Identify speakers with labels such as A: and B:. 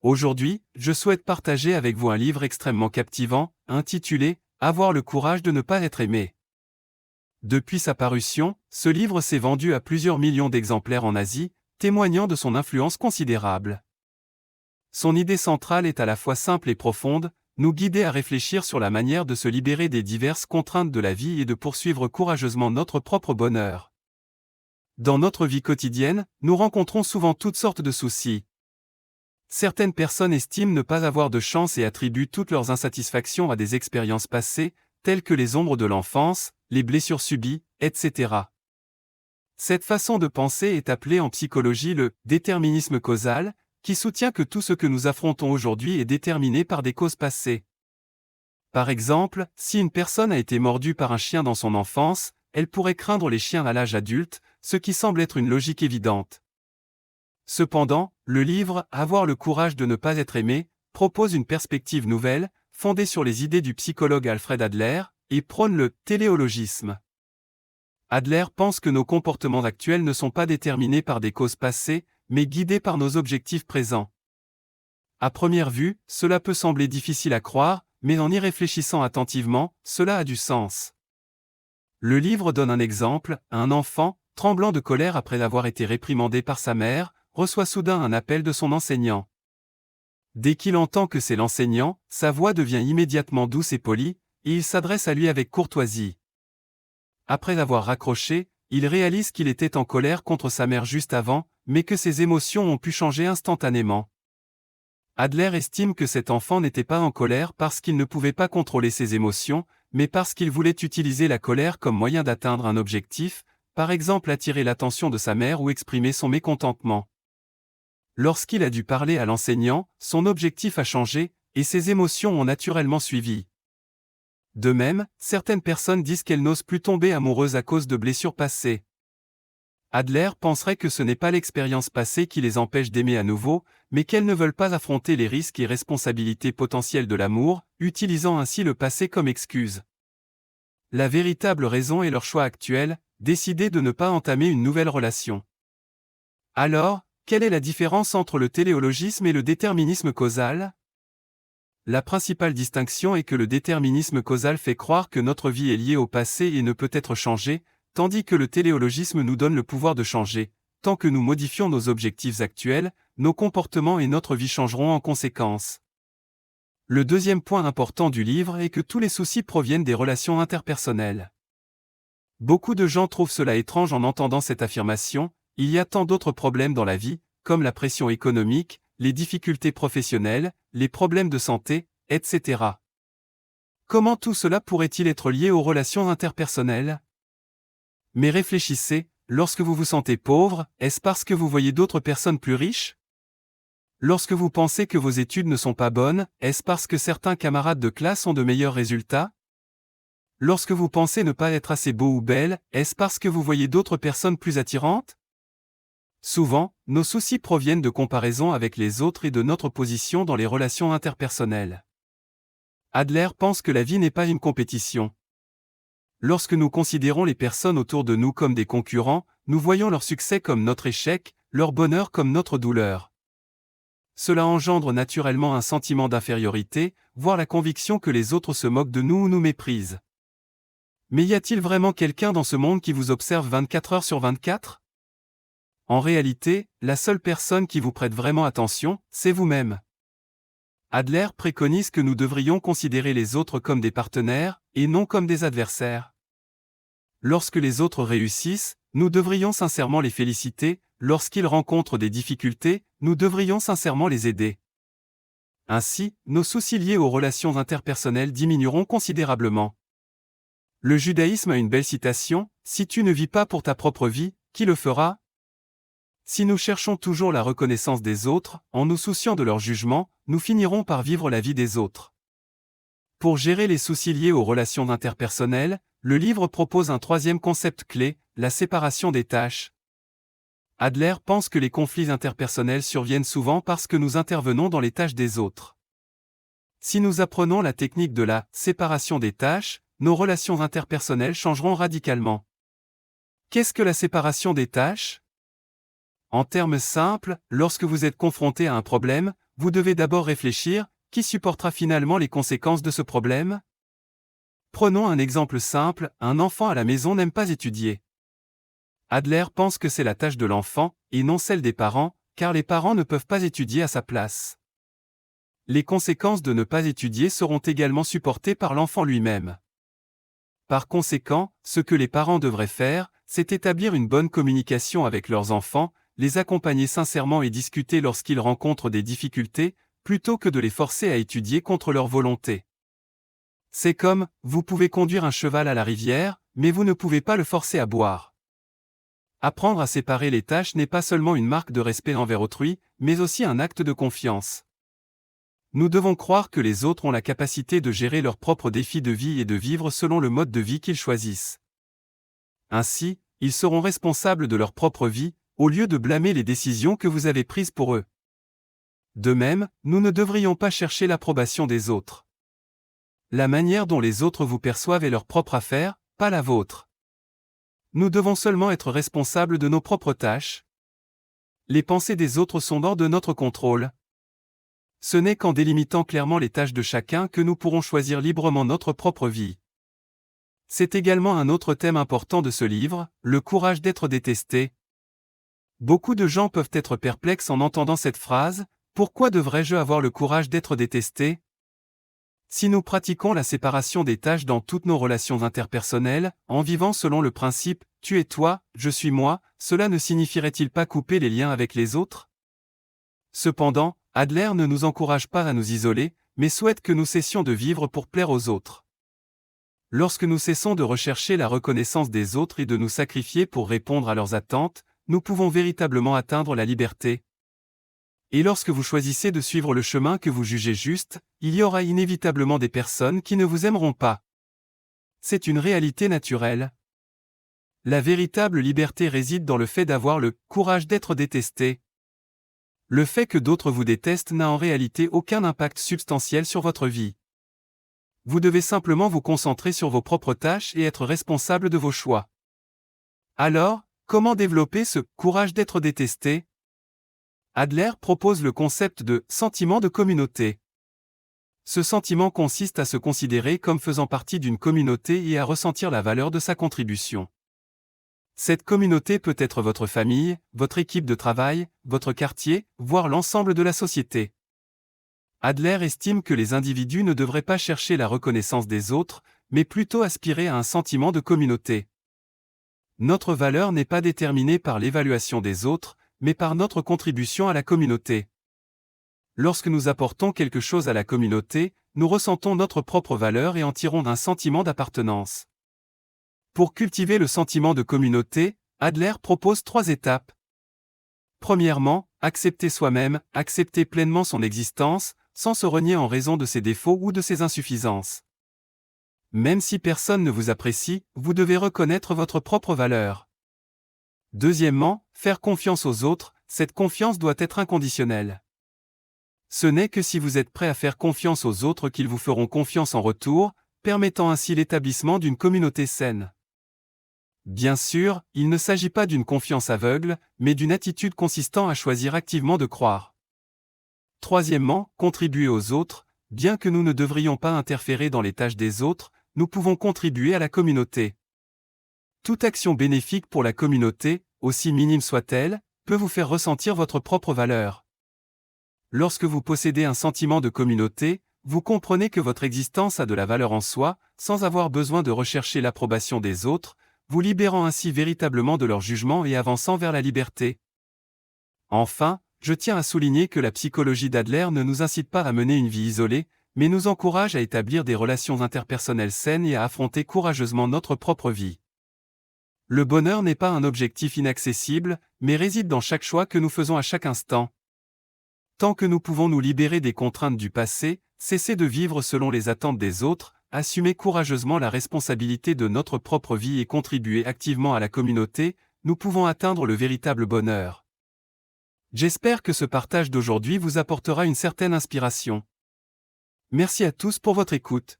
A: Aujourd'hui, je souhaite partager avec vous un livre extrêmement captivant, intitulé « Avoir le courage de ne pas être aimé ». Depuis sa parution, ce livre s'est vendu à plusieurs millions d'exemplaires en Asie, témoignant de son influence considérable. Son idée centrale est à la fois simple et profonde, nous guider à réfléchir sur la manière de se libérer des diverses contraintes de la vie et de poursuivre courageusement notre propre bonheur. Dans notre vie quotidienne, nous rencontrons souvent toutes sortes de soucis. Certaines personnes estiment ne pas avoir de chance et attribuent toutes leurs insatisfactions à des expériences passées, telles que les ombres de l'enfance, les blessures subies, etc. Cette façon de penser est appelée en psychologie le déterminisme causal, qui soutient que tout ce que nous affrontons aujourd'hui est déterminé par des causes passées. Par exemple, si une personne a été mordue par un chien dans son enfance, elle pourrait craindre les chiens à l'âge adulte, ce qui semble être une logique évidente. Cependant, le livre « Avoir le courage de ne pas être aimé » propose une perspective nouvelle, fondée sur les idées du psychologue Alfred Adler, et prône le téléologisme. Adler pense que nos comportements actuels ne sont pas déterminés par des causes passées, mais guidés par nos objectifs présents. À première vue, cela peut sembler difficile à croire, mais en y réfléchissant attentivement, cela a du sens. Le livre donne un exemple, un enfant, tremblant de colère après avoir été réprimandé par sa mère, reçoit soudain un appel de son enseignant. Dès qu'il entend que c'est l'enseignant, sa voix devient immédiatement douce et polie, et il s'adresse à lui avec courtoisie. Après avoir raccroché, il réalise qu'il était en colère contre sa mère juste avant, mais que ses émotions ont pu changer instantanément. Adler estime que cet enfant n'était pas en colère parce qu'il ne pouvait pas contrôler ses émotions, mais parce qu'il voulait utiliser la colère comme moyen d'atteindre un objectif, par exemple attirer l'attention de sa mère ou exprimer son mécontentement. Lorsqu'il a dû parler à l'enseignant, son objectif a changé, et ses émotions ont naturellement suivi. De même, certaines personnes disent qu'elles n'osent plus tomber amoureuses à cause de blessures passées. Adler penserait que ce n'est pas l'expérience passée qui les empêche d'aimer à nouveau, mais qu'elles ne veulent pas affronter les risques et responsabilités potentielles de l'amour, utilisant ainsi le passé comme excuse. La véritable raison est leur choix actuel, décider de ne pas entamer une nouvelle relation. Alors, quelle est la différence entre le téléologisme et le déterminisme causal ? La principale distinction est que le déterminisme causal fait croire que notre vie est liée au passé et ne peut être changée, tandis que le téléologisme nous donne le pouvoir de changer. Tant que nous modifions nos objectifs actuels, nos comportements et notre vie changeront en conséquence. Le deuxième point important du livre est que tous les soucis proviennent des relations interpersonnelles. Beaucoup de gens trouvent cela étrange en entendant cette affirmation. Il y a tant d'autres problèmes dans la vie, comme la pression économique, les difficultés professionnelles, les problèmes de santé, etc. Comment tout cela pourrait-il être lié aux relations interpersonnelles ? Mais réfléchissez, lorsque vous vous sentez pauvre, est-ce parce que vous voyez d'autres personnes plus riches ? Lorsque vous pensez que vos études ne sont pas bonnes, est-ce parce que certains camarades de classe ont de meilleurs résultats ? Lorsque vous pensez ne pas être assez beau ou belle, est-ce parce que vous voyez d'autres personnes plus attirantes ? Souvent, nos soucis proviennent de comparaisons avec les autres et de notre position dans les relations interpersonnelles. Adler pense que la vie n'est pas une compétition. Lorsque nous considérons les personnes autour de nous comme des concurrents, nous voyons leur succès comme notre échec, leur bonheur comme notre douleur. Cela engendre naturellement un sentiment d'infériorité, voire la conviction que les autres se moquent de nous ou nous méprisent. Mais y a-t-il vraiment quelqu'un dans ce monde qui vous observe 24 heures sur 24 ? En réalité, la seule personne qui vous prête vraiment attention, c'est vous-même. Adler préconise que nous devrions considérer les autres comme des partenaires, et non comme des adversaires. Lorsque les autres réussissent, nous devrions sincèrement les féliciter, lorsqu'ils rencontrent des difficultés, nous devrions sincèrement les aider. Ainsi, nos soucis liés aux relations interpersonnelles diminueront considérablement. Le judaïsme a une belle citation, « Si tu ne vis pas pour ta propre vie, qui le fera ?» Si nous cherchons toujours la reconnaissance des autres, en nous souciant de leur jugement, nous finirons par vivre la vie des autres. Pour gérer les soucis liés aux relations interpersonnelles, le livre propose un troisième concept clé, la séparation des tâches. Adler pense que les conflits interpersonnels surviennent souvent parce que nous intervenons dans les tâches des autres. Si nous apprenons la technique de la séparation des tâches, nos relations interpersonnelles changeront radicalement. Qu'est-ce que la séparation des tâches ? En termes simples, lorsque vous êtes confronté à un problème, vous devez d'abord réfléchir, qui supportera finalement les conséquences de ce problème? Prenons un exemple simple, un enfant à la maison n'aime pas étudier. Adler pense que c'est la tâche de l'enfant, et non celle des parents, car les parents ne peuvent pas étudier à sa place. Les conséquences de ne pas étudier seront également supportées par l'enfant lui-même. Par conséquent, ce que les parents devraient faire, c'est établir une bonne communication avec leurs enfants, les accompagner sincèrement et discuter lorsqu'ils rencontrent des difficultés, plutôt que de les forcer à étudier contre leur volonté. C'est comme, vous pouvez conduire un cheval à la rivière, mais vous ne pouvez pas le forcer à boire. Apprendre à séparer les tâches n'est pas seulement une marque de respect envers autrui, mais aussi un acte de confiance. Nous devons croire que les autres ont la capacité de gérer leurs propres défis de vie et de vivre selon le mode de vie qu'ils choisissent. Ainsi, ils seront responsables de leur propre vie, au lieu de blâmer les décisions que vous avez prises pour eux. De même, nous ne devrions pas chercher l'approbation des autres. La manière dont les autres vous perçoivent est leur propre affaire, pas la vôtre. Nous devons seulement être responsables de nos propres tâches. Les pensées des autres sont hors de notre contrôle. Ce n'est qu'en délimitant clairement les tâches de chacun que nous pourrons choisir librement notre propre vie. C'est également un autre thème important de ce livre, le courage d'être détesté. Beaucoup de gens peuvent être perplexes en entendant cette phrase, « Pourquoi devrais-je avoir le courage d'être détesté ?» Si nous pratiquons la séparation des tâches dans toutes nos relations interpersonnelles, en vivant selon le principe « tu es toi, je suis moi », cela ne signifierait-il pas couper les liens avec les autres? Cependant, Adler ne nous encourage pas à nous isoler, mais souhaite que nous cessions de vivre pour plaire aux autres. Lorsque nous cessons de rechercher la reconnaissance des autres et de nous sacrifier pour répondre à leurs attentes, nous pouvons véritablement atteindre la liberté. Et lorsque vous choisissez de suivre le chemin que vous jugez juste, il y aura inévitablement des personnes qui ne vous aimeront pas. C'est une réalité naturelle. La véritable liberté réside dans le fait d'avoir le courage d'être détesté. Le fait que d'autres vous détestent n'a en réalité aucun impact substantiel sur votre vie. Vous devez simplement vous concentrer sur vos propres tâches et être responsable de vos choix. Alors, comment développer ce courage d'être détesté? Adler propose le concept de sentiment de communauté. Ce sentiment consiste à se considérer comme faisant partie d'une communauté et à ressentir la valeur de sa contribution. Cette communauté peut être votre famille, votre équipe de travail, votre quartier, voire l'ensemble de la société. Adler estime que les individus ne devraient pas chercher la reconnaissance des autres, mais plutôt aspirer à un sentiment de communauté. Notre valeur n'est pas déterminée par l'évaluation des autres, mais par notre contribution à la communauté. Lorsque nous apportons quelque chose à la communauté, nous ressentons notre propre valeur et en tirons un sentiment d'appartenance. Pour cultiver le sentiment de communauté, Adler propose 3 étapes. Premièrement, accepter soi-même, accepter pleinement son existence, sans se renier en raison de ses défauts ou de ses insuffisances. Même si personne ne vous apprécie, vous devez reconnaître votre propre valeur. Deuxièmement, faire confiance aux autres, cette confiance doit être inconditionnelle. Ce n'est que si vous êtes prêt à faire confiance aux autres qu'ils vous feront confiance en retour, permettant ainsi l'établissement d'une communauté saine. Bien sûr, il ne s'agit pas d'une confiance aveugle, mais d'une attitude consistant à choisir activement de croire. Troisièmement, contribuer aux autres, bien que nous ne devrions pas interférer dans les tâches des autres, nous pouvons contribuer à la communauté. Toute action bénéfique pour la communauté, aussi minime soit-elle, peut vous faire ressentir votre propre valeur. Lorsque vous possédez un sentiment de communauté, vous comprenez que votre existence a de la valeur en soi, sans avoir besoin de rechercher l'approbation des autres, vous libérant ainsi véritablement de leur jugement et avançant vers la liberté. Enfin, je tiens à souligner que la psychologie d'Adler ne nous incite pas à mener une vie isolée, mais nous encourage à établir des relations interpersonnelles saines et à affronter courageusement notre propre vie. Le bonheur n'est pas un objectif inaccessible, mais réside dans chaque choix que nous faisons à chaque instant. Tant que nous pouvons nous libérer des contraintes du passé, cesser de vivre selon les attentes des autres, assumer courageusement la responsabilité de notre propre vie et contribuer activement à la communauté, nous pouvons atteindre le véritable bonheur. J'espère que ce partage d'aujourd'hui vous apportera une certaine inspiration. Merci à tous pour votre écoute.